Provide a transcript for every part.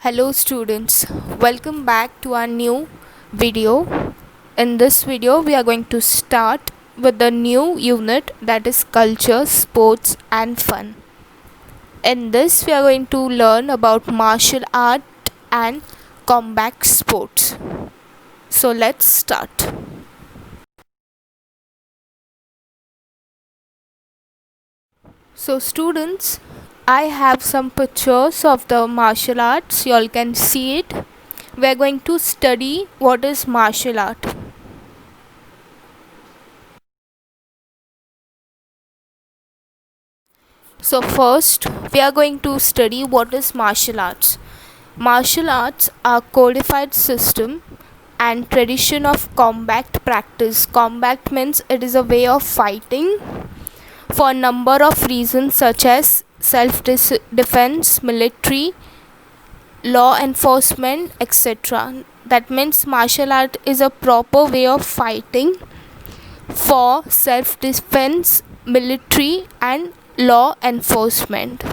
Hello students, welcome back to our new video. In this video we are going to start with the new unit, that is culture, sports and fun. In this we are going to learn about martial art and combat sports. So let's start. So students, I have some pictures of the martial arts. You all can see it. We are going to study what is martial art. So first we are going to study what is martial arts. Martial arts are codified system and tradition of combat practice. Combat means it is a way of fighting for a number of reasons such as self-defense, military, law enforcement, etc. That means martial art is a proper way of fighting for self-defense, military and law enforcement.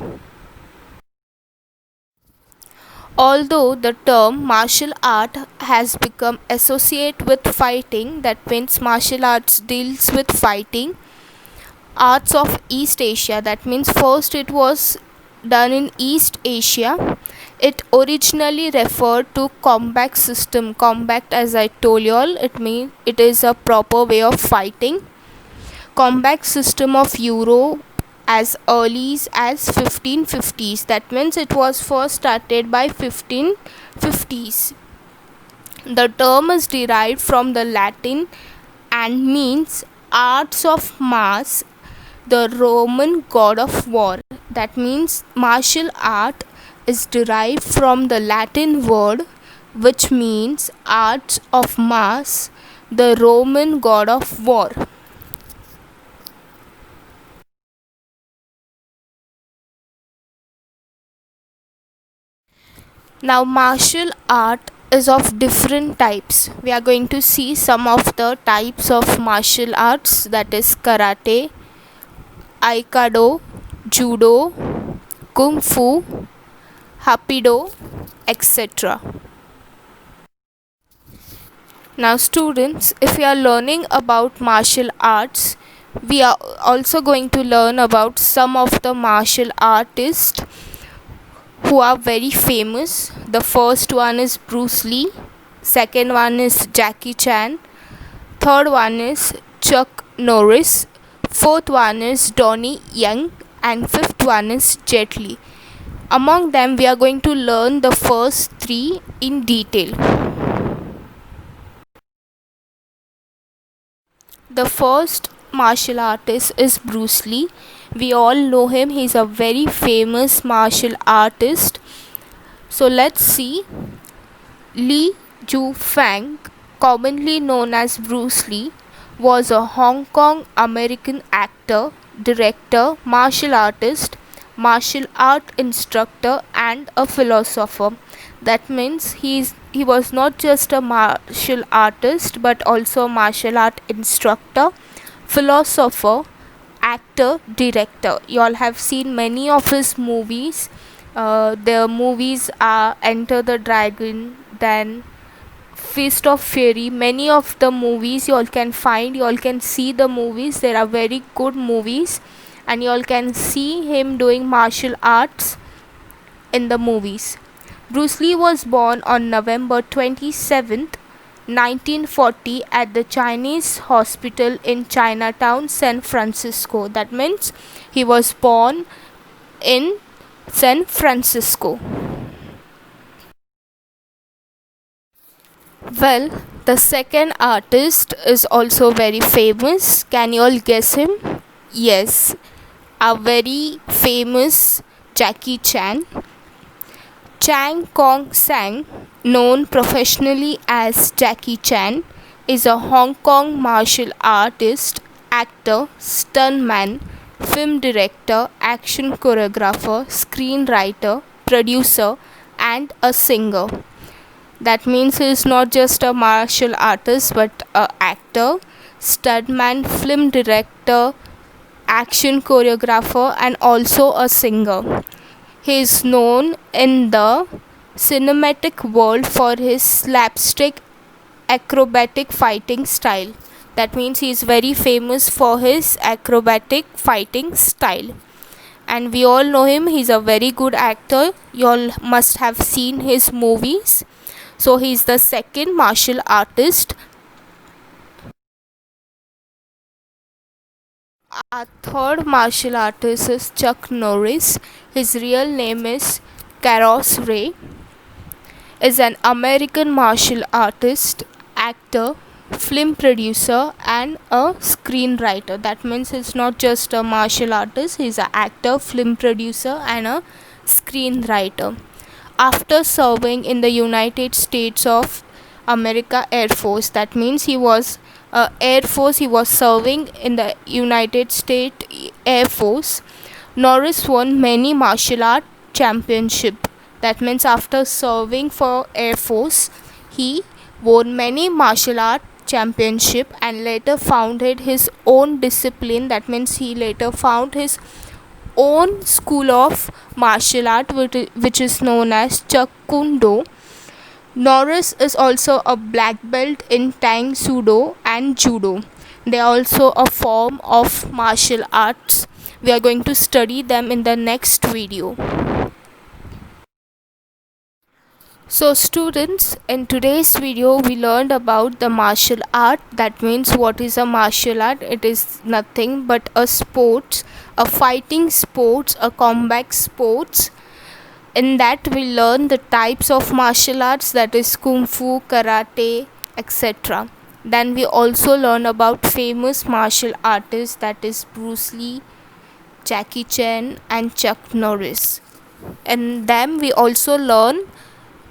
Although the term martial art has become associated with fighting, that means martial arts deals with fighting, arts of East Asia, that means first it was done in East Asia. It originally referred to combat system. Combat, as I told you all, it is a proper way of fighting. Combat system of Europe as early as 1550s. That means it was first started by 1550s. The term is derived from the Latin and means arts of Mars, the Roman god of war. That means martial art is derived from the Latin word which means arts of Mars, the Roman god of war. Now martial art is of different types. We are going to see some of the types of martial arts, that is karate, aikido, judo, kung fu, hapkido, etc. Now students, if we are learning about martial arts, we are also going to learn about some of the martial artists who are very famous. The first one is Bruce Lee, second one is Jackie Chan, third one is Chuck Norris, fourth one is Donnie Yen and fifth one is Jet Li. Among them we are going to learn the first three in detail. The first martial artist is Bruce Lee. We all know him. He is a very famous martial artist. So let's see. Lee Ju Fang, commonly known as Bruce Lee, was a Hong Kong American actor, director, martial artist, martial art instructor and a philosopher. That means he was not just a martial artist but also a martial art instructor, philosopher, actor, director. You all have seen many of his movies. The movies are Enter the Dragon, then Fist of Fury. Many of the movies you all can find, you all can see the movies. There are very good movies and you all can see him doing martial arts in the movies. Bruce Lee was born on November 27th, 1940 at the Chinese Hospital in Chinatown, San Francisco. That means he was born in San Francisco. Well, the second artist is also very famous. Can you all guess him? Yes, a very famous Jackie Chan. Chang Kong Sang, known professionally as Jackie Chan, is a Hong Kong martial artist, actor, stuntman, film director, action choreographer, screenwriter, producer, and a singer. That means he is not just a martial artist but an actor, stuntman, film director, action choreographer, and also a singer. He is known in the cinematic world for his slapstick acrobatic fighting style. That means he is very famous for his acrobatic fighting style. And we all know him, he's a very good actor. You all must have seen his movies. So he's the second martial artist. Our third martial artist is Chuck Norris. His real name is Carlos Ray. Is an American martial artist, actor, film producer, and a screenwriter. That means he's not just a martial artist, he's an actor, film producer, and a screenwriter. After serving in the United States of America Air Force, that means he was Air Force, he was serving in the United States Air Force. Norris won many martial art championship. That means after serving for Air Force, he won many martial art championship and later founded his own discipline. That means he later found his own school of martial art, which is known as Chuk Kun Do. Norris is also a black belt in Tang Soo Do and Judo. They are also a form of martial arts. We are going to study them in the next video. So students, in today's video we learned about the martial art. That means what is a martial art? It is nothing but a sports, a fighting sports, a combat sports. In that we learn the types of martial arts, that is kung fu, karate, etc. Then we also learn about famous martial artists, that is Bruce Lee, Jackie Chan and Chuck Norris. And then we also learn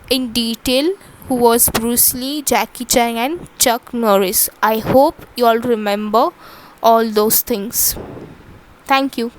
in detail who was Bruce Lee, Jackie Chan and Chuck Norris. I hope you all remember all those things. Thank you.